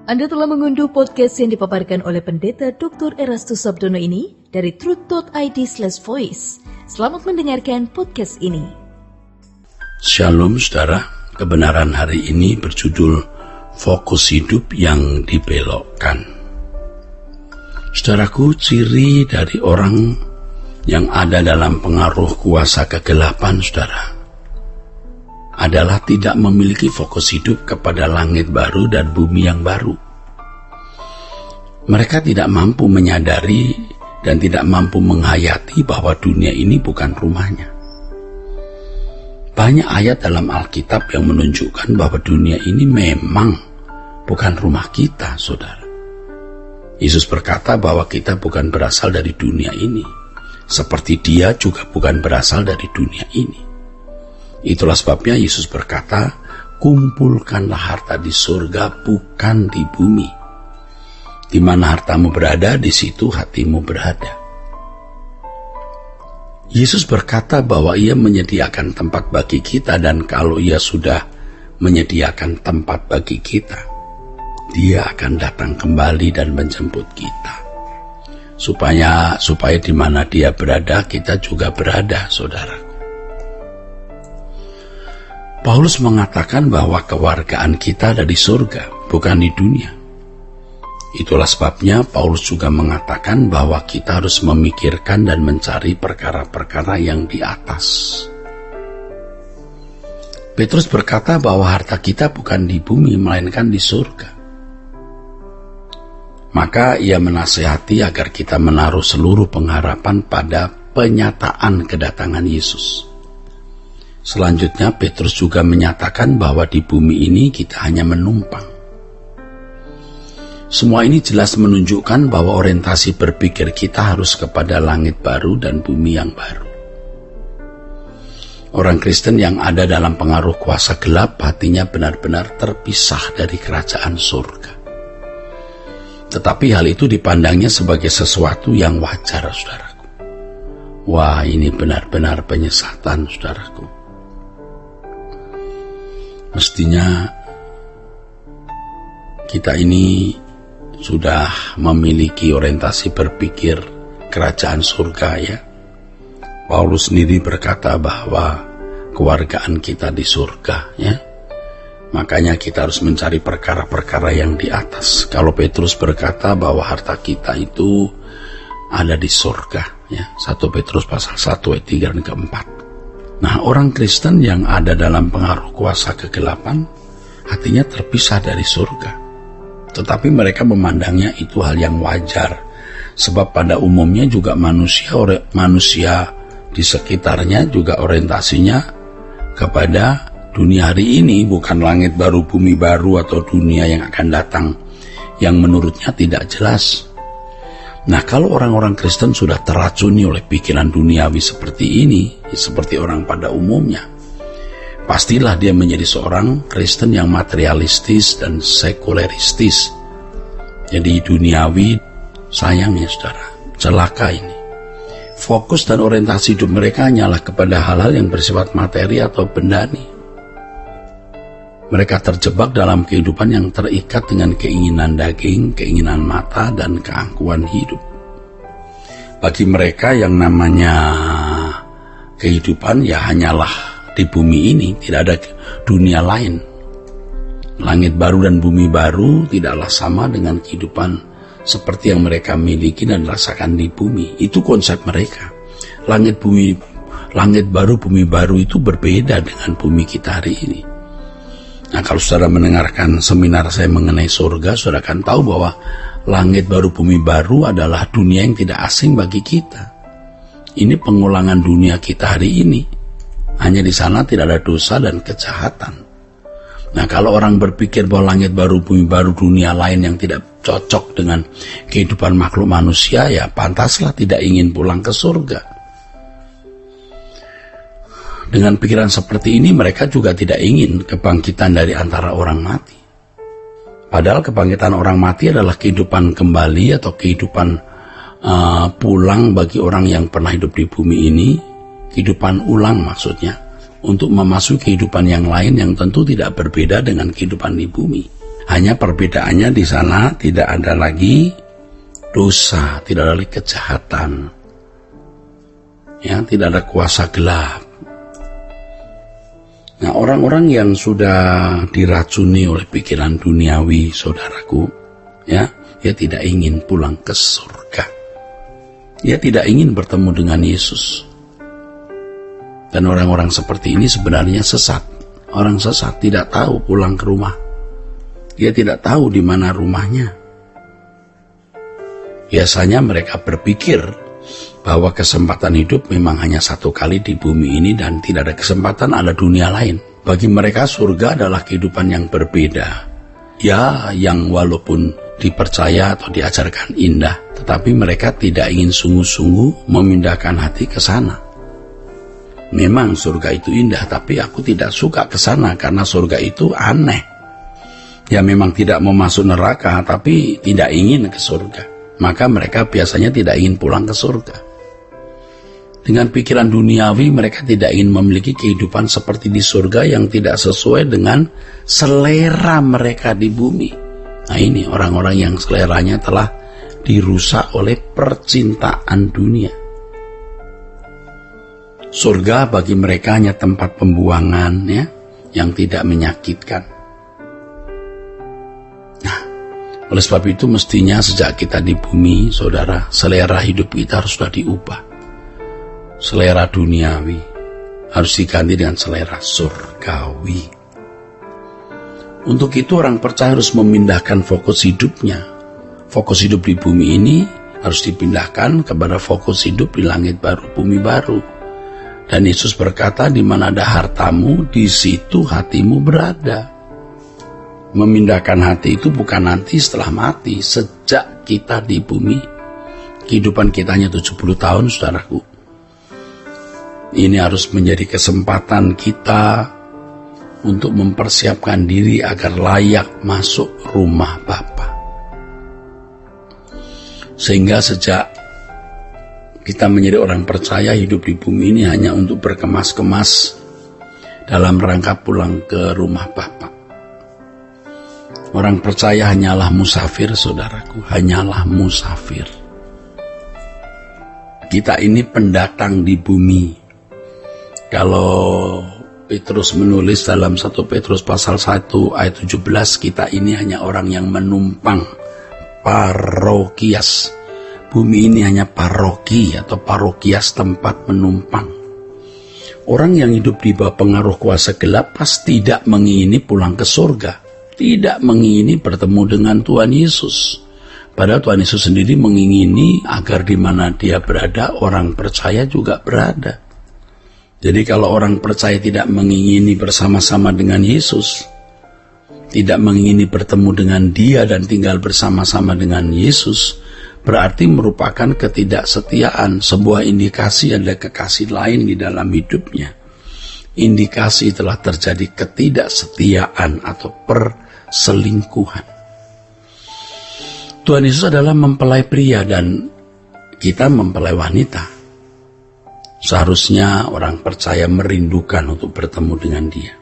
Anda telah mengunduh podcast yang dipaparkan oleh Pendeta Dr. Erastus Sabdono ini dari truth.id/voice. Selamat mendengarkan podcast ini. Shalom saudara, kebenaran hari ini berjudul Fokus Hidup yang Dibelokkan. Saudaraku, ciri dari orang yang ada dalam pengaruh kuasa kegelapan, saudara, adalah tidak memiliki fokus hidup kepada langit baru dan bumi yang baru. Mereka tidak mampu menyadari dan tidak mampu menghayati bahwa dunia ini bukan rumahnya. Banyak ayat dalam Alkitab yang menunjukkan bahwa dunia ini memang bukan rumah kita, saudara. Yesus berkata bahwa kita bukan berasal dari dunia ini, seperti Dia juga bukan berasal dari dunia ini. Itulah sebabnya Yesus berkata, kumpulkanlah harta di surga, bukan di bumi. Di mana hartamu berada, di situ hatimu berada. Yesus berkata bahwa Ia menyediakan tempat bagi kita, dan kalau Ia sudah menyediakan tempat bagi kita, Dia akan datang kembali dan menjemput kita. Supaya di mana Dia berada, kita juga berada, saudara. Paulus mengatakan bahwa kewargaan kita ada di surga, bukan di dunia. Itulah sebabnya Paulus juga mengatakan bahwa kita harus memikirkan dan mencari perkara-perkara yang di atas. Petrus berkata bahwa harta kita bukan di bumi, melainkan di surga. Maka ia menasihati agar kita menaruh seluruh pengharapan pada penyataan kedatangan Yesus. Selanjutnya Petrus juga menyatakan bahwa di bumi ini kita hanya menumpang. Semua ini jelas menunjukkan bahwa orientasi berpikir kita harus kepada langit baru dan bumi yang baru. Orang Kristen yang ada dalam pengaruh kuasa gelap, hatinya benar-benar terpisah dari kerajaan surga. Tetapi hal itu dipandangnya sebagai sesuatu yang wajar, saudaraku. Wah, ini benar-benar penyesatan, saudaraku. Mestinya kita ini sudah memiliki orientasi berpikir kerajaan surga, ya. Paulus sendiri berkata bahwa kewargaan kita di surga, ya. Makanya kita harus mencari perkara-perkara yang di atas. Kalau Petrus berkata bahwa harta kita itu ada di surga, ya. 1 Petrus pasal 1 ayat 3 dan ke-4. Nah, orang Kristen yang ada dalam pengaruh kuasa kegelapan, hatinya terpisah dari surga. Tetapi mereka memandangnya itu hal yang wajar, sebab pada umumnya juga manusia di sekitarnya juga orientasinya kepada dunia hari ini, bukan langit baru, bumi baru, atau dunia yang akan datang, yang menurutnya tidak jelas. Nah, kalau orang-orang Kristen sudah teracuni oleh pikiran duniawi seperti ini, seperti orang pada umumnya, pastilah dia menjadi seorang Kristen yang materialistis dan sekuleristis. Jadi duniawi, sayangnya saudara, celaka ini. Fokus dan orientasi hidup mereka hanyalah kepada hal-hal yang bersifat materi atau bendani. Mereka terjebak dalam kehidupan yang terikat dengan keinginan daging, keinginan mata, dan keangkuhan hidup. Bagi mereka yang namanya kehidupan ya hanyalah di bumi ini, tidak ada dunia lain. Langit baru dan bumi baru tidaklah sama dengan kehidupan seperti yang mereka miliki dan rasakan di bumi. Itu konsep mereka. Langit baru, bumi baru itu berbeda dengan bumi kita hari ini. Nah, kalau saudara mendengarkan seminar saya mengenai surga, saudara akan tahu bahwa langit baru, bumi baru adalah dunia yang tidak asing bagi kita. Ini pengulangan dunia kita hari ini. Hanya di sana tidak ada dosa dan kejahatan. Nah, kalau orang berpikir bahwa langit baru, bumi baru, dunia lain yang tidak cocok dengan kehidupan makhluk manusia, ya pantaslah tidak ingin pulang ke surga. Dengan pikiran seperti ini, mereka juga tidak ingin kebangkitan dari antara orang mati. Padahal kebangkitan orang mati adalah kehidupan kembali atau kehidupan pulang bagi orang yang pernah hidup di bumi ini. Kehidupan ulang maksudnya, untuk memasuki kehidupan yang lain yang tentu tidak berbeda dengan kehidupan di bumi. Hanya perbedaannya di sana tidak ada lagi dosa, tidak ada lagi kejahatan, ya, tidak ada kuasa gelap. Nah, orang-orang yang sudah diracuni oleh pikiran duniawi, saudaraku, ya, dia tidak ingin pulang ke surga. Dia tidak ingin bertemu dengan Yesus. Dan orang-orang seperti ini sebenarnya sesat. Orang sesat tidak tahu pulang ke rumah. Dia tidak tahu di mana rumahnya. Biasanya mereka berpikir bahwa kesempatan hidup memang hanya satu kali di bumi ini dan tidak ada kesempatan ada dunia lain. Bagi mereka surga adalah kehidupan yang berbeda. Ya, yang walaupun dipercaya atau diajarkan indah, tetapi mereka tidak ingin sungguh-sungguh memindahkan hati ke sana. Memang surga itu indah, tapi aku tidak suka ke sana karena surga itu aneh. Ya, memang tidak mau masuk neraka, tapi tidak ingin ke surga. Maka mereka biasanya tidak ingin pulang ke surga. Dengan pikiran duniawi, mereka tidak ingin memiliki kehidupan seperti di surga yang tidak sesuai dengan selera mereka di bumi. Nah, ini orang-orang yang seleranya telah dirusak oleh percintaan dunia. Surga bagi mereka hanya tempat pembuangan, ya, yang tidak menyakitkan. Oleh sebab itu mestinya sejak kita di bumi, saudara, selera hidup kita harus sudah diubah. Selera duniawi harus diganti dengan selera surgawi. Untuk itu orang percaya harus memindahkan fokus hidupnya. Fokus hidup di bumi ini harus dipindahkan kepada fokus hidup di langit baru, bumi baru. Dan Yesus berkata, di mana ada hartamu, di situ hatimu berada. Memindahkan hati itu bukan nanti setelah mati, sejak kita di bumi. Kehidupan kita hanya 70 tahun, saudaraku. Ini harus menjadi kesempatan kita untuk mempersiapkan diri agar layak masuk rumah Bapa. Sehingga sejak kita menjadi orang percaya, hidup di bumi ini hanya untuk berkemas-kemas dalam rangka pulang ke rumah Bapa. Orang percaya hanyalah musafir, saudaraku, hanyalah musafir. Kita ini pendatang di bumi. Kalau Petrus menulis dalam 1 Petrus pasal 1 ayat 17, kita ini hanya orang yang menumpang, parokias. Bumi ini hanya paroki atau parokias, tempat menumpang. Orang yang hidup di bawah pengaruh kuasa gelap pasti tidak mengingini pulang ke surga. Tidak mengingini bertemu dengan Tuhan Yesus. Padahal Tuhan Yesus sendiri mengingini agar di mana dia berada, orang percaya juga berada. Jadi kalau orang percaya tidak mengingini bersama-sama dengan Yesus, tidak mengingini bertemu dengan dia dan tinggal bersama-sama dengan Yesus, berarti merupakan ketidaksetiaan, sebuah indikasi ada kekasih lain di dalam hidupnya. Indikasi telah terjadi ketidaksetiaan atau perselingkuhan. Tuhan Yesus adalah mempelai pria dan kita mempelai wanita. Seharusnya orang percaya merindukan untuk bertemu dengan dia.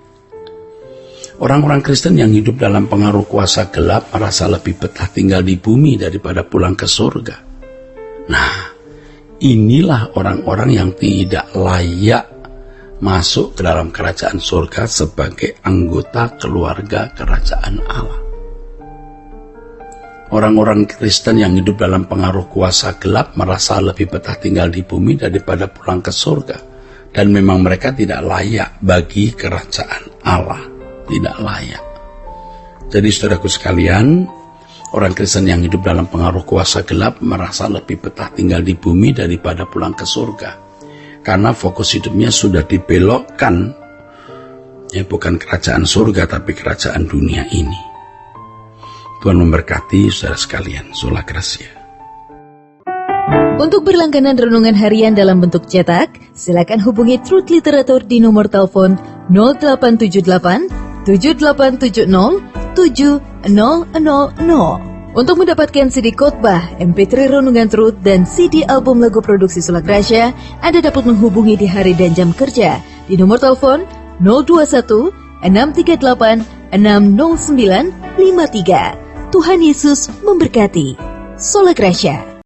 Orang-orang Kristen yang hidup dalam pengaruh kuasa gelap merasa lebih betah tinggal di bumi daripada pulang ke surga. Nah, inilah orang-orang yang tidak layak masuk ke dalam kerajaan surga sebagai anggota keluarga kerajaan Allah. Orang-orang Kristen yang hidup dalam pengaruh kuasa gelap merasa lebih betah tinggal di bumi daripada pulang ke surga. Dan memang mereka tidak layak bagi kerajaan Allah. Tidak layak. Jadi saudaraku sekalian, orang Kristen yang hidup dalam pengaruh kuasa gelap merasa lebih betah tinggal di bumi daripada pulang ke surga. Karena fokus hidupnya sudah dibelokkan, ya, bukan kerajaan surga tapi kerajaan dunia ini. Tuhan memberkati saudara sekalian. Sola Gracia. Untuk berlangganan renungan harian dalam bentuk cetak, silakan hubungi Truth Literatur di nomor telepon 0878 7870 7000. Untuk mendapatkan CD khotbah, MP3 renungan Truth, dan CD album lagu produksi Sola Gracia, Anda dapat menghubungi di hari dan jam kerja di nomor telepon 021 638 60953. Tuhan Yesus memberkati. Sola Gracia.